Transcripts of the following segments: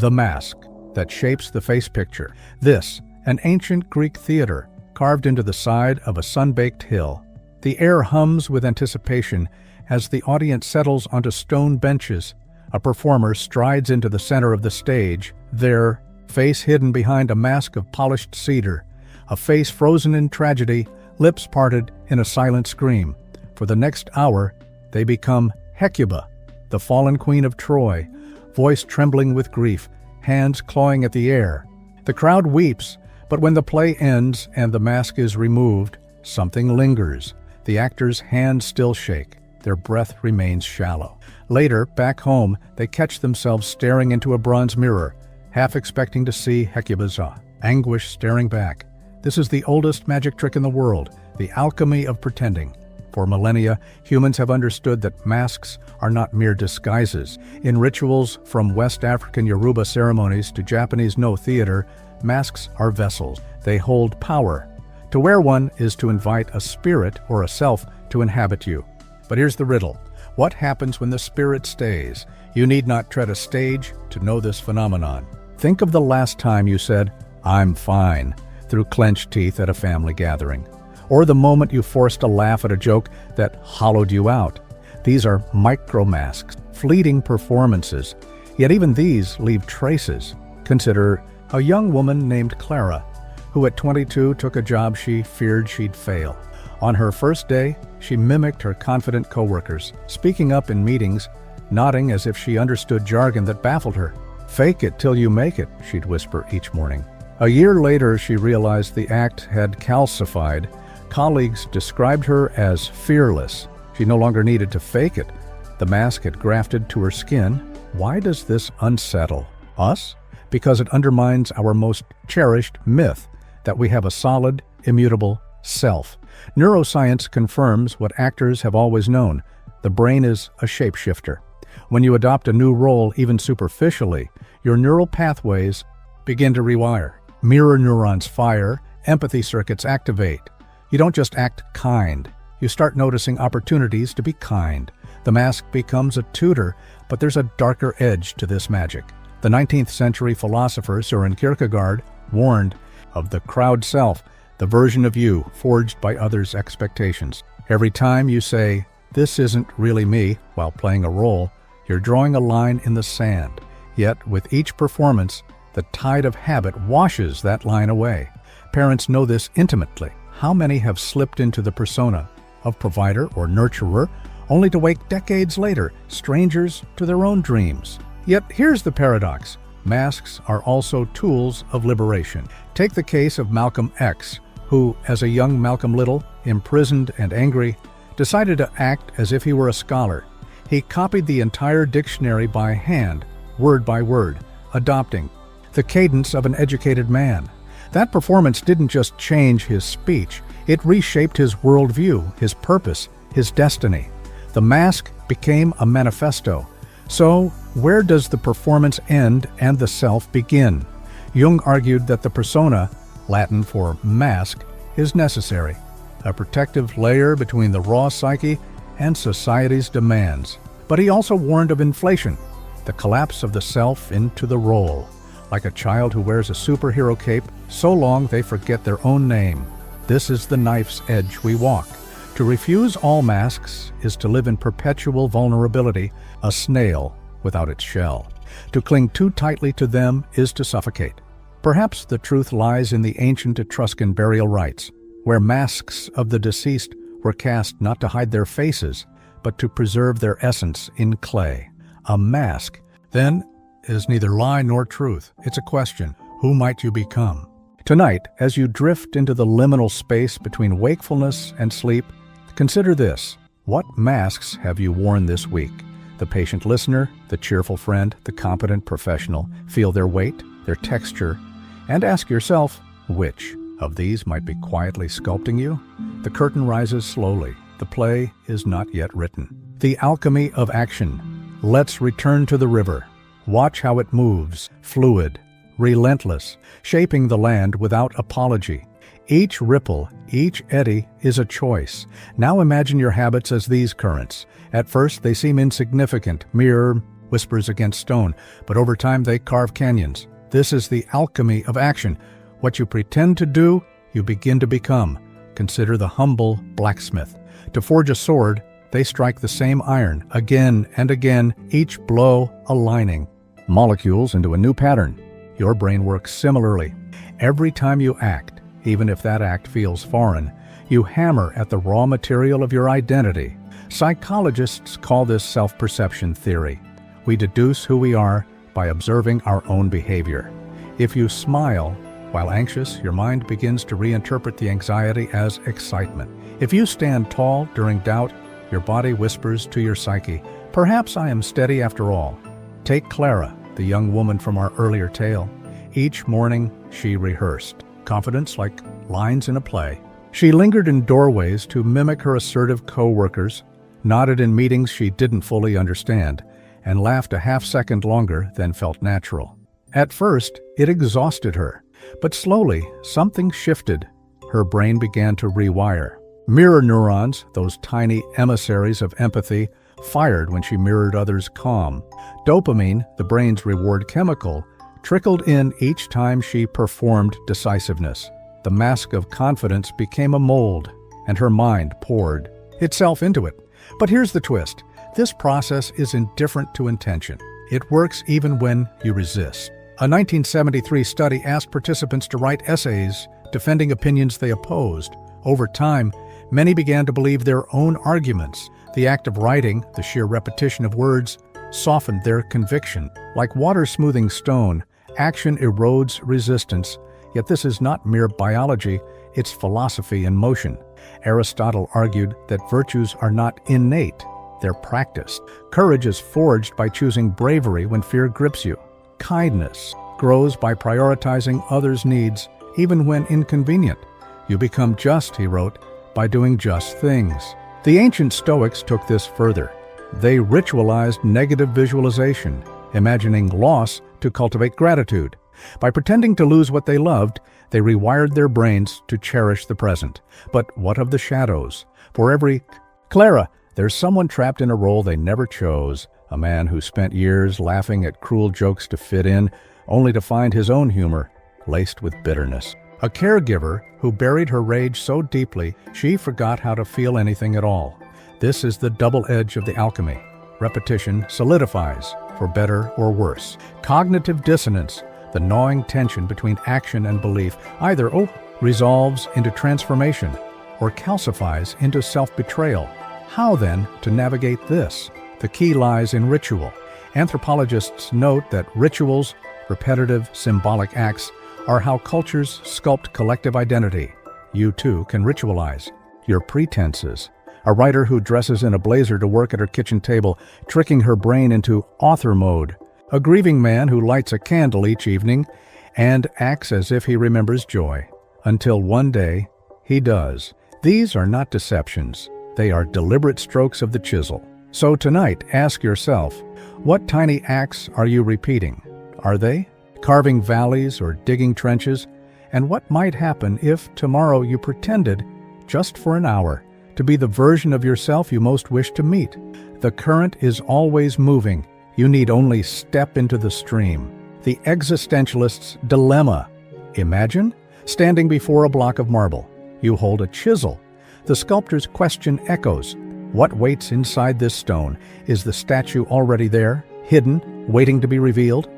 the mask that shapes the face picture. This, an ancient Greek theater carved into the side of a sun-baked hill. The air hums with anticipation as the audience settles onto stone benches. A performer strides into the center of the stage, their face hidden behind a mask of polished cedar, a face frozen in tragedy, lips parted in a silent scream. For the next hour, they become Hecuba, the fallen queen of Troy, voice trembling with grief, hands clawing at the air. The crowd weeps, but when the play ends and the mask is removed, something lingers. The actors' hands still shake. Their breath remains shallow. Later, back home, they catch themselves staring into a bronze mirror, half expecting to see Hecuba's anguish staring back. This is the oldest magic trick in the world, the alchemy of pretending. For millennia, humans have understood that masks are not mere disguises. In rituals from West African Yoruba ceremonies to Japanese No theater, masks are vessels. They hold power. To wear one is to invite a spirit or a self to inhabit you. But here's the riddle. What happens when the spirit stays? You need not tread a stage to know this phenomenon. Think of the last time you said, "I'm fine," through clenched teeth at a family gathering. Or the moment you forced a laugh at a joke that hollowed you out. These are micro-masks, fleeting performances. Yet even these leave traces. Consider a young woman named Clara, who at 22 took a job she feared she'd fail. On her first day, she mimicked her confident coworkers, speaking up in meetings, nodding as if she understood jargon that baffled her. "Fake it till you make it," she'd whisper each morning. A year later, she realized the act had calcified. Colleagues described her as fearless. She no longer needed to fake it. The mask had grafted to her skin. Why does this unsettle us? Because it undermines our most cherished myth, that we have a solid, immutable self. Neuroscience confirms what actors have always known. The brain is a shapeshifter. When you adopt a new role, even superficially, your neural pathways begin to rewire. Mirror neurons fire, empathy circuits activate. You don't just act kind. You start noticing opportunities to be kind. The mask becomes a tutor, but there's a darker edge to this magic. The 19th century philosopher Søren Kierkegaard warned of the crowd self, the version of you forged by others' expectations. Every time you say, "This isn't really me," while playing a role, you're drawing a line in the sand. Yet, with each performance, the tide of habit washes that line away. Parents know this intimately. How many have slipped into the persona of provider or nurturer, only to wake decades later, strangers to their own dreams? Yet here's the paradox. Masks are also tools of liberation. Take the case of Malcolm X, who, as a young Malcolm Little, imprisoned and angry, decided to act as if he were a scholar. He copied the entire dictionary by hand, word by word, adopting the cadence of an educated man. That performance didn't just change his speech, it reshaped his worldview, his purpose, his destiny. The mask became a manifesto. So, where does the performance end and the self begin? Jung argued that the persona, Latin for mask, is necessary, a protective layer between the raw psyche and society's demands. But he also warned of inflation, the collapse of the self into the role. Like a child who wears a superhero cape so long they forget their own name. This is the knife's edge we walk. To refuse all masks is to live in perpetual vulnerability, a snail without its shell. To cling too tightly to them is to suffocate. Perhaps the truth lies in the ancient Etruscan burial rites, where masks of the deceased were cast not to hide their faces, but to preserve their essence in clay. A mask, then, is neither lie nor truth. It's a question. Who might you become? Tonight, as you drift into the liminal space between wakefulness and sleep, consider this. What masks have you worn this week? The patient listener, the cheerful friend, the competent professional. Feel their weight, their texture, and ask yourself, which of these might be quietly sculpting you? The curtain rises slowly. The play is not yet written. The alchemy of action. Let's return to the river. Watch how it moves, fluid, relentless, shaping the land without apology. Each ripple, each eddy is a choice. Now imagine your habits as these currents. At first, they seem insignificant, mere whispers against stone, but over time they carve canyons. This is the alchemy of action. What you pretend to do, you begin to become. Consider the humble blacksmith. To forge a sword, they strike the same iron again and again, each blow aligning molecules into a new pattern. Your brain works similarly. Every time you act, even if that act feels foreign, you hammer at the raw material of your identity. Psychologists call this self-perception theory. We deduce who we are by observing our own behavior. If you smile while anxious, your mind begins to reinterpret the anxiety as excitement. If you stand tall during doubt, your body whispers to your psyche, "Perhaps I am steady after all." Take Clara, the young woman from our earlier tale. Each morning, she rehearsed. Confidence like lines in a play. She lingered in doorways to mimic her assertive co-workers, nodded in meetings she didn't fully understand, and laughed a half-second longer than felt natural. At first, it exhausted her, but slowly, something shifted. Her brain began to rewire. Mirror neurons, those tiny emissaries of empathy, fired when she mirrored others' calm. Dopamine, the brain's reward chemical, trickled in each time she performed decisiveness. The mask of confidence became a mold, and her mind poured itself into it. But here's the twist. This process is indifferent to intention. It works even when you resist. A 1973 study asked participants to write essays defending opinions they opposed. Over time, many began to believe their own arguments. The act of writing, the sheer repetition of words, softened their conviction. Like water smoothing stone, action erodes resistance. Yet this is not mere biology, it's philosophy in motion. Aristotle argued that virtues are not innate, they're practiced. Courage is forged by choosing bravery when fear grips you. Kindness grows by prioritizing others' needs, even when inconvenient. You become just, he wrote, by doing just things. The ancient Stoics took this further. They ritualized negative visualization, imagining loss to cultivate gratitude. By pretending to lose what they loved, they rewired their brains to cherish the present. But what of the shadows? For every Clara, there's someone trapped in a role they never chose, a man who spent years laughing at cruel jokes to fit in, only to find his own humor laced with bitterness. A caregiver who buried her rage so deeply she forgot how to feel anything at all. This is the double edge of the alchemy. Repetition solidifies, for better or worse. Cognitive dissonance, the gnawing tension between action and belief, either resolves into transformation or calcifies into self-betrayal. How then to navigate this? The key lies in ritual. Anthropologists note that rituals, repetitive symbolic acts, are how cultures sculpt collective identity. You too can ritualize your pretenses. A writer who dresses in a blazer to work at her kitchen table, tricking her brain into author mode. A grieving man who lights a candle each evening and acts as if he remembers joy, until one day he does. These are not deceptions. They are deliberate strokes of the chisel. So tonight, ask yourself, what tiny acts are you repeating? Are they carving valleys or digging trenches? And what might happen if tomorrow you pretended, just for an hour, to be the version of yourself you most wish to meet? The current is always moving. You need only step into the stream. The existentialist's dilemma. Imagine standing before a block of marble. You hold a chisel. The sculptor's question echoes. What waits inside this stone? Is the statue already there, hidden, waiting to be revealed?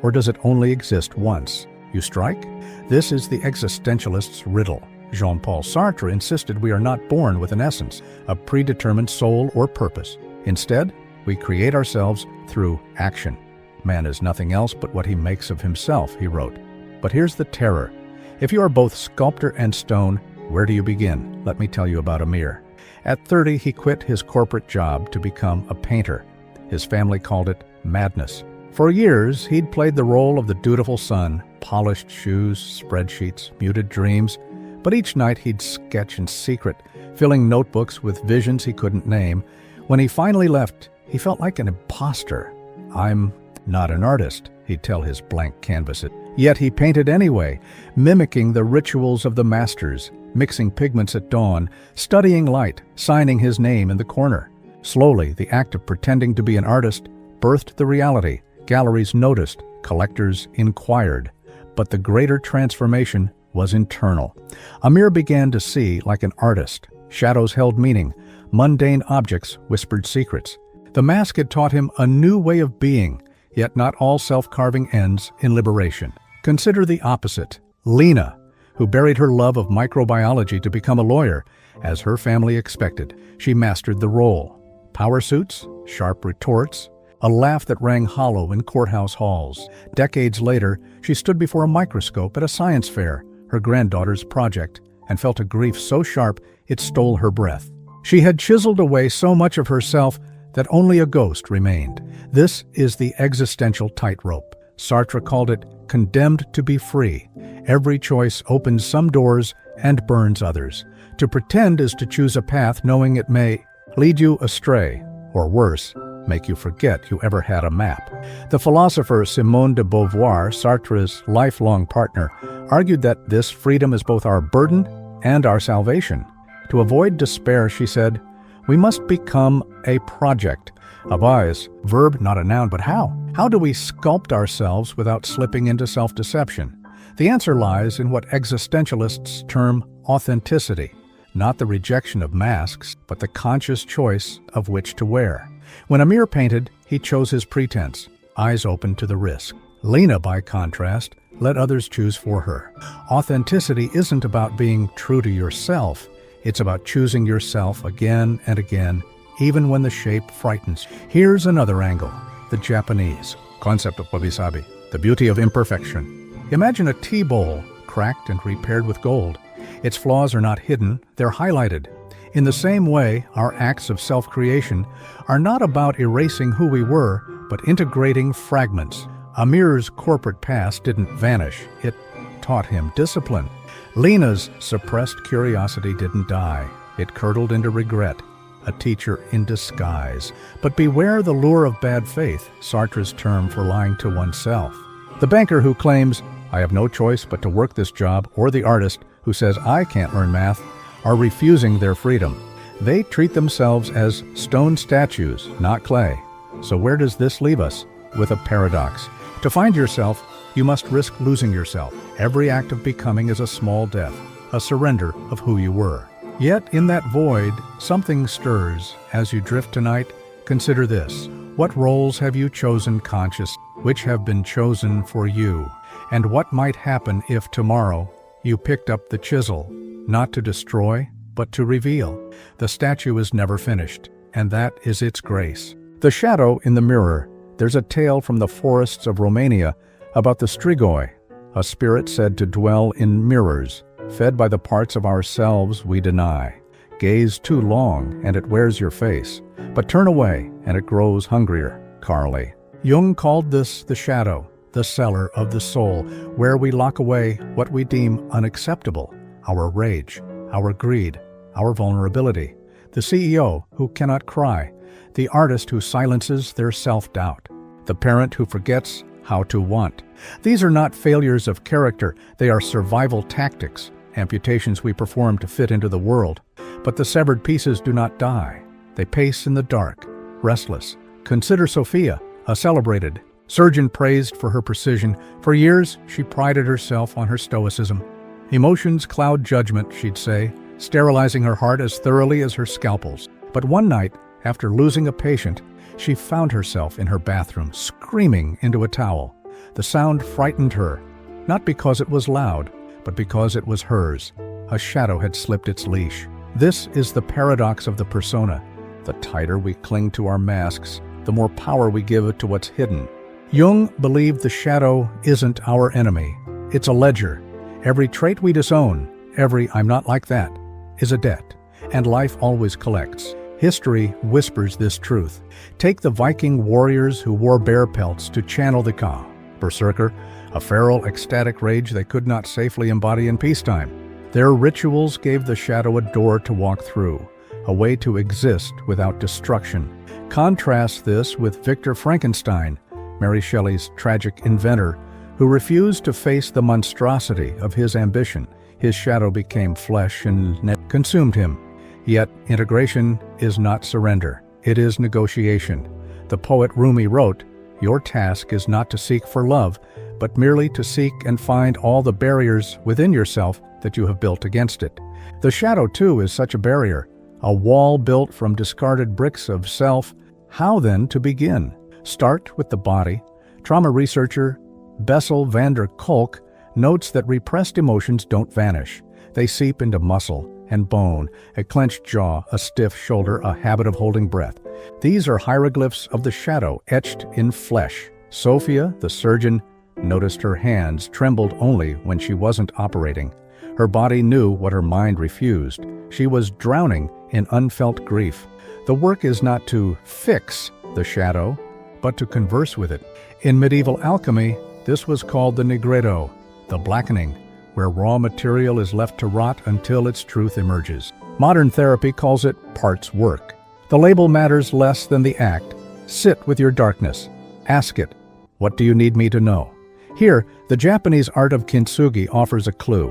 Or does it only exist once? You strike? This is the existentialist's riddle. Jean-Paul Sartre insisted we are not born with an essence, a predetermined soul or purpose. Instead, we create ourselves through action. Man is nothing else but what he makes of himself, he wrote. But here's the terror. If you are both sculptor and stone, where do you begin? Let me tell you about Amir. At 30, he quit his corporate job to become a painter. His family called it madness. For years, he'd played the role of the dutiful son, polished shoes, spreadsheets, muted dreams. But each night he'd sketch in secret, filling notebooks with visions he couldn't name. When he finally left, he felt like an imposter. I'm not an artist, he'd tell his blank canvas. Yet he painted anyway, mimicking the rituals of the masters, mixing pigments at dawn, studying light, signing his name in the corner. Slowly, the act of pretending to be an artist birthed the reality. Galleries noticed, collectors inquired. But the greater transformation was internal. Amir began to see like an artist. Shadows held meaning. Mundane objects whispered secrets. The mask had taught him a new way of being, yet not all self-carving ends in liberation. Consider the opposite. Lena, who buried her love of microbiology to become a lawyer, as her family expected. She mastered the role. Power suits, sharp retorts, a laugh that rang hollow in courthouse halls. Decades later, she stood before a microscope at a science fair, her granddaughter's project, and felt a grief so sharp it stole her breath. She had chiseled away so much of herself that only a ghost remained. This is the existential tightrope. Sartre called it condemned to be free. Every choice opens some doors and burns others. To pretend is to choose a path knowing it may lead you astray, or worse, make you forget you ever had a map. The philosopher Simone de Beauvoir, Sartre's lifelong partner, argued that this freedom is both our burden and our salvation. To avoid despair, she said, we must become a project. A bias, verb, not a noun, but how? How do we sculpt ourselves without slipping into self-deception? The answer lies in what existentialists term authenticity, not the rejection of masks, but the conscious choice of which to wear. When Amir painted, he chose his pretense, eyes open to the risk. Lena, by contrast, let others choose for her. Authenticity isn't about being true to yourself. It's about choosing yourself again and again, even when the shape frightens. Here's another angle, the Japanese concept of wabi-sabi, the beauty of imperfection. Imagine a tea bowl, cracked and repaired with gold. Its flaws are not hidden, they're highlighted. In the same way, our acts of self-creation are not about erasing who we were, but integrating fragments. Amir's corporate past didn't vanish, it taught him discipline. Lena's suppressed curiosity didn't die, it curdled into regret, a teacher in disguise. But beware the lure of bad faith, Sartre's term for lying to oneself. The banker who claims, I have no choice but to work this job, or the artist who says, I can't learn math, are refusing their freedom. They treat themselves as stone statues, not clay. So where does this leave us? With a paradox. To find yourself, you must risk losing yourself. Every act of becoming is a small death, a surrender of who you were. Yet in that void, something stirs. As you drift tonight, consider this. What roles have you chosen conscious, which have been chosen for you? And what might happen if tomorrow you picked up the chisel, not to destroy, but to reveal? The statue is never finished, and that is its grace. The shadow in the mirror. There's a tale from the forests of Romania about the strigoi, a spirit said to dwell in mirrors, fed by the parts of ourselves we deny. Gaze too long, and it wears your face, but turn away, and it grows hungrier. Carly. Jung called this the shadow, the cellar of the soul, where we lock away what we deem unacceptable, our rage, our greed, our vulnerability. The CEO who cannot cry, the artist who silences their self-doubt, the parent who forgets how to want. These are not failures of character, they are survival tactics, amputations we perform to fit into the world. But the severed pieces do not die. They pace in the dark, restless. Consider Sophia, a celebrated surgeon praised for her precision. For years, she prided herself on her stoicism. Emotions cloud judgment, she'd say, sterilizing her heart as thoroughly as her scalpels. But one night, after losing a patient, she found herself in her bathroom, screaming into a towel. The sound frightened her, not because it was loud, but because it was hers. A shadow had slipped its leash. This is the paradox of the persona. The tighter we cling to our masks, the more power we give it to what's hidden. Jung believed the shadow isn't our enemy. It's a ledger. Every trait we disown, every I'm not like that, is a debt, and life always collects. History whispers this truth. Take the Viking warriors who wore bear pelts to channel the Ka, berserker, a feral, ecstatic rage they could not safely embody in peacetime. Their rituals gave the shadow a door to walk through, a way to exist without destruction. Contrast this with Victor Frankenstein, Mary Shelley's tragic inventor, who refused to face the monstrosity of his ambition. His shadow became flesh and consumed him. Yet integration is not surrender. It is negotiation. The poet Rumi wrote, "Your task is not to seek for love, but merely to seek and find all the barriers within yourself that you have built against it." The shadow, too, is such a barrier, a wall built from discarded bricks of self. How then to begin? Start with the body. Trauma researcher Bessel van der Kolk notes that repressed emotions don't vanish. They seep into muscle and bone, a clenched jaw, a stiff shoulder, a habit of holding breath. These are hieroglyphs of the shadow etched in flesh. Sophia, the surgeon, noticed her hands trembled only when she wasn't operating. Her body knew what her mind refused. She was drowning in unfelt grief. The work is not to fix the shadow, but to converse with it. In medieval alchemy, this was called the nigredo, the blackening, where raw material is left to rot until its truth emerges. Modern therapy calls it parts work. The label matters less than the act. Sit with your darkness. Ask it, "What do you need me to know?" Here, the Japanese art of kintsugi offers a clue.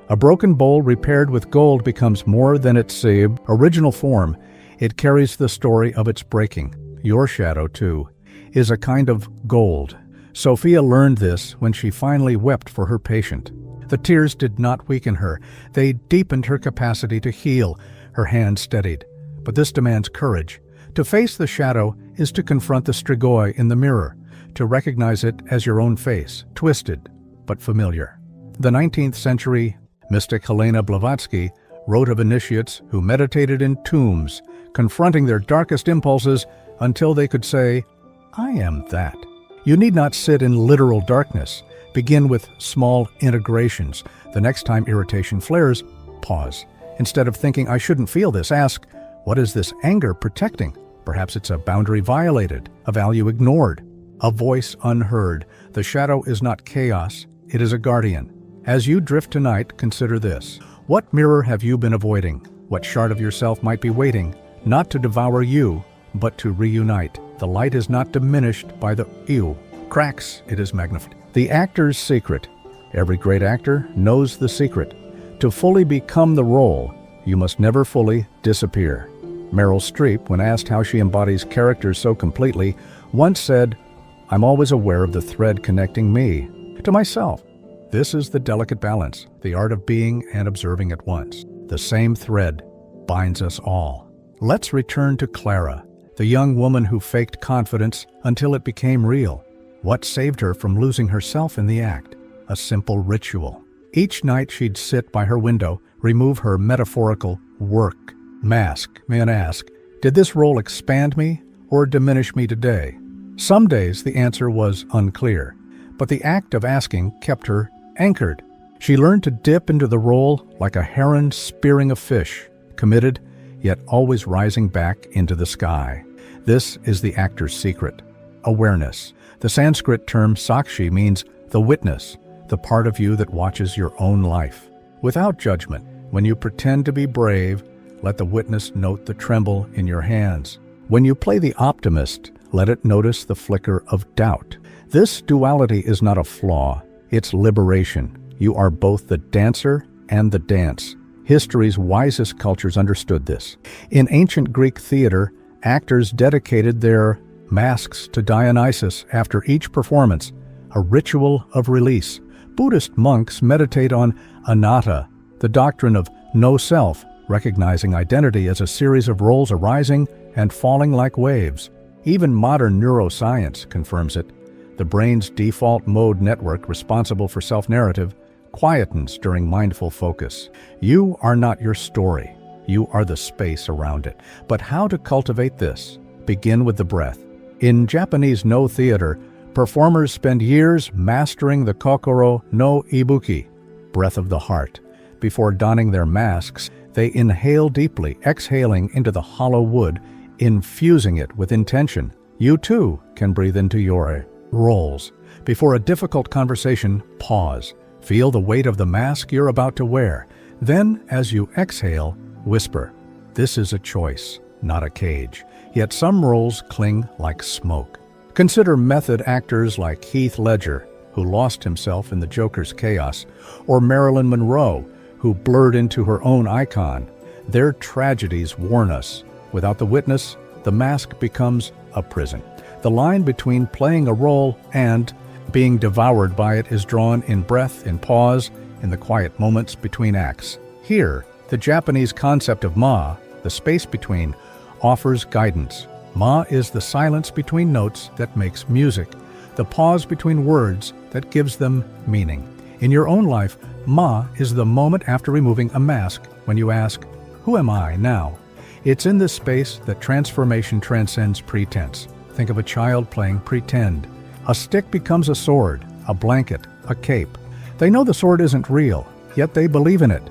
A broken bowl repaired with gold becomes more than its original form. It carries the story of its breaking. Your shadow, too, is a kind of gold. Sophia learned this when she finally wept for her patient. The tears did not weaken her. They deepened her capacity to heal. Her hand steadied. But this demands courage. To face the shadow is to confront the strigoi in the mirror, to recognize it as your own face, twisted but familiar. The 19th century mystic Helena Blavatsky wrote of initiates who meditated in tombs, confronting their darkest impulses until they could say, "I am that." You need not sit in literal darkness. Begin with small integrations. The next time irritation flares, pause. Instead of thinking, "I shouldn't feel this," ask, "What is this anger protecting?" Perhaps it's a boundary violated, a value ignored, a voice unheard. The shadow is not chaos, it is a guardian. As you drift tonight, consider this. What mirror have you been avoiding? What shard of yourself might be waiting, not to devour you, but to reunite? The light is not diminished by the cracks, it is magnified. The actor's secret. Every great actor knows the secret. To fully become the role, you must never fully disappear. Meryl Streep, when asked how she embodies characters so completely, once said, "I'm always aware of the thread connecting me to myself." This is the delicate balance, the art of being and observing at once. The same thread binds us all. Let's return to Clara, the young woman who faked confidence until it became real. What saved her from losing herself in the act? A simple ritual. Each night she'd sit by her window, remove her metaphorical work mask, and ask, "Did this role expand me or diminish me today?" Some days the answer was unclear, but the act of asking kept her anchored. She learned to dip into the role like a heron spearing a fish, committed, yet always rising back into the sky. This is the actor's secret. Awareness. The Sanskrit term sakshi means the witness, the part of you that watches your own life. Without judgment, when you pretend to be brave, let the witness note the tremble in your hands. When you play the optimist, let it notice the flicker of doubt. This duality is not a flaw, it's liberation. You are both the dancer and the dance. History's wisest cultures understood this. In ancient Greek theater, actors dedicated their masks to Dionysus after each performance, a ritual of release. Buddhist monks meditate on anatta, the doctrine of no self, recognizing identity as a series of roles arising and falling like waves. Even modern neuroscience confirms it. The brain's default mode network responsible for self-narrative quietens during mindful focus. You are not your story. You are the space around it. But how to cultivate this? Begin with the breath. In Japanese no theater, performers spend years mastering the kokoro no ibuki, breath of the heart. Before donning their masks, they inhale deeply, exhaling into the hollow wood, infusing it with intention. You too can breathe into your roles. Before a difficult conversation, pause. Feel the weight of the mask you're about to wear. Then, as you exhale, whisper, "This is a choice, not a cage." Yet some roles cling like smoke. Consider method actors like Heath Ledger, who lost himself in the Joker's chaos, or Marilyn Monroe, who blurred into her own icon. Their tragedies warn us. Without the witness, the mask becomes a prison. The line between playing a role and being devoured by it is drawn in breath, in pause, in the quiet moments between acts. Here, the Japanese concept of ma, the space between, offers guidance. Ma is the silence between notes that makes music, the pause between words that gives them meaning. In your own life, ma is the moment after removing a mask when you ask, "Who am I now?" It's in this space that transformation transcends pretense. Think of a child playing pretend. A stick becomes a sword, a blanket, a cape. They know the sword isn't real, yet they believe in it.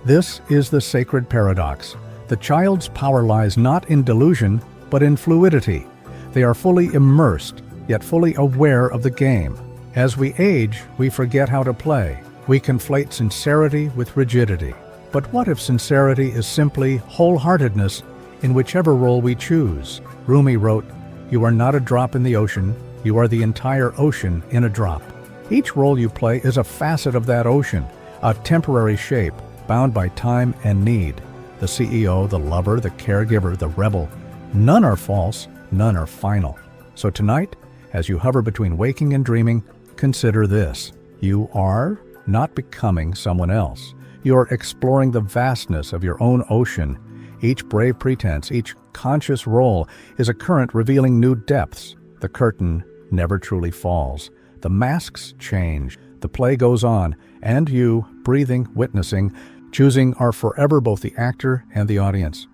This is the sacred paradox. The child's power lies not in delusion, but in fluidity. They are fully immersed, yet fully aware of the game. As we age, we forget how to play. We conflate sincerity with rigidity. But what if sincerity is simply wholeheartedness in whichever role we choose? Rumi wrote, "You are not a drop in the ocean, you are the entire ocean in a drop." Each role you play is a facet of that ocean, a temporary shape, bound by time and need. The CEO, the lover, the caregiver, the rebel. None are false, none are final. So tonight, as you hover between waking and dreaming, consider this. You are not becoming someone else. You are exploring the vastness of your own ocean. Each brave pretense, each conscious role is a current revealing new depths. The curtain never truly falls. The masks change. The play goes on, and you, breathing, witnessing, choosing, are forever both the actor and the audience.